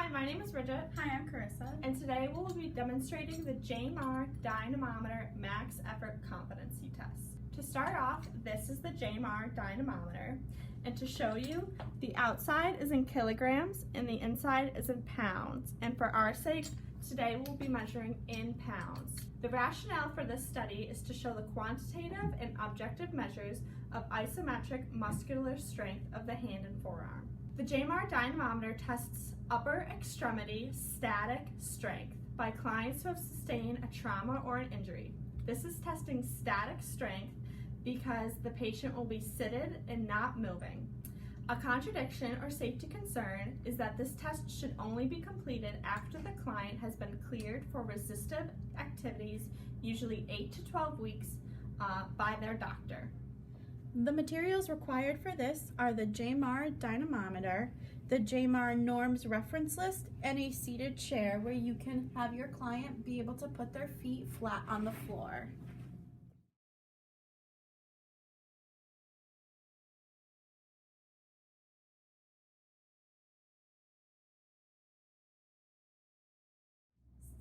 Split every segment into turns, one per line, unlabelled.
Hi, my name is Bridget.
Hi, I'm Carissa.
And today we'll be demonstrating the JMAR Dynamometer Max Effort Competency Test. To start off, this is the JMAR Dynamometer. And to show you, the outside is in kilograms and the inside is in pounds. And for our sake, today we'll be measuring in pounds. The rationale for this study is to show the quantitative and objective measures of isometric muscular strength of the hand and forearm. The JMAR Dynamometer tests upper extremity static strength by clients who have sustained a trauma or an injury. This is testing static strength because the patient will be seated and not moving. A contradiction or safety concern is that this test should only be completed after the client has been cleared for resistive activities, usually 8 to 12 weeks, by their doctor.
The materials required for this are the JMAR Dynamometer, the JMAR Norms reference list, and a seated chair where you can have your client be able to put their feet flat on the floor.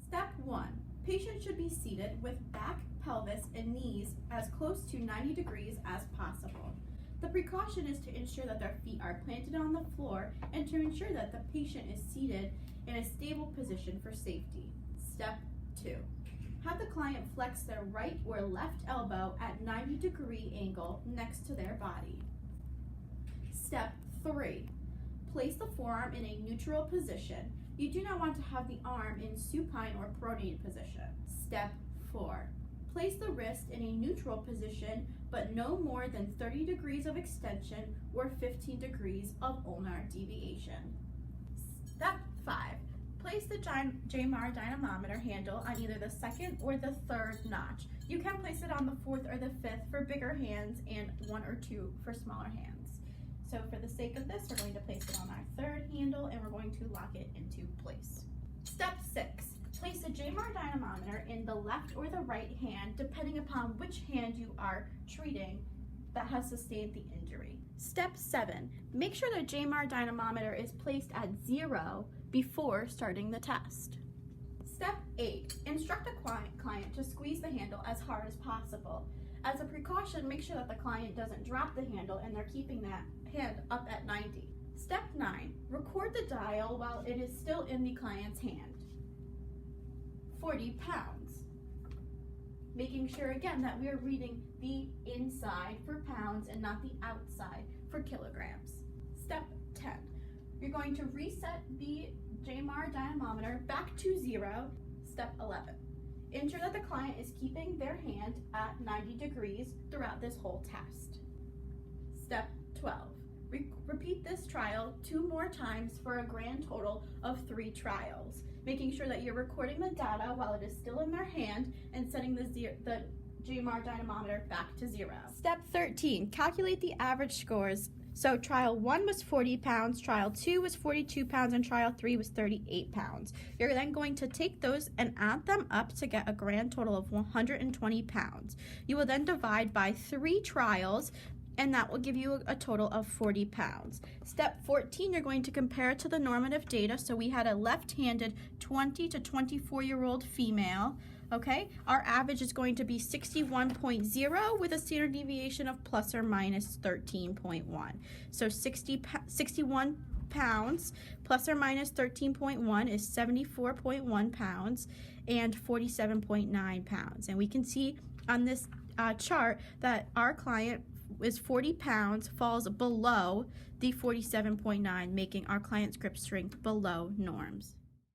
Step 1. Patient should be seated with back, pelvis, and knees as close to 90 degrees as possible. The precaution is to ensure that their feet are planted on the floor and to ensure that the patient is seated in a stable position for safety. Step 2. Have the client flex their right or left elbow at 90-degree angle next to their body. Step 3. Place the forearm in a neutral position. You do not want to have the arm in supine or pronated position. Step 4. Place the wrist in a neutral position, but no more than 30 degrees of extension or 15 degrees of ulnar deviation. Step 5. Place the JMAR Dynamometer handle on either the second or the third notch. You can place it on the fourth or the fifth for bigger hands and 1 or 2 for smaller hands. So for the sake of this, we're going to place it on our third handle and we're going to lock it into place. Step 6. Place the JMAR Dynamometer in the left or the right hand, depending upon which hand you are treating that has sustained the injury. Step 7. Make sure the JMAR Dynamometer is placed at 0 before starting the test. Step 8. Instruct a client to squeeze the handle as hard as possible. As a precaution, make sure that the client doesn't drop the handle and they're keeping that hand up at 90. Step 9. Record the dial while it is still in the client's hand. 40 pounds. Making sure again that we are reading the inside for pounds and not the outside for kilograms. Step 10. You're going to reset the JMAR Dynamometer back to 0. Step 11. Ensure that the client is keeping their hand at 90 degrees throughout this whole test. Step 12. Repeat this trial 2 more times for a grand total of 3 trials, making sure that you're recording the data while it is still in their hand and setting the JMAR Dynamometer back to 0. Step 13. Calculate the average scores. So trial 1 was 40 pounds, trial 2 was 42 pounds, and trial 3 was 38 pounds. You're then going to take those and add them up to get a grand total of 120 pounds. You will then divide by 3 trials, and that will give you a total of 40 pounds. Step 14, you're going to compare it to the normative data. So we had a left-handed 20 to 24-year-old female. Okay, our average is going to be 61.0 with a standard deviation of plus or minus 13.1. So 61 pounds plus or minus 13.1 is 74.1 pounds and 47.9 pounds. And we can see on this chart that our client is 40 pounds, falls below the 47.9, making our client's grip strength below norms.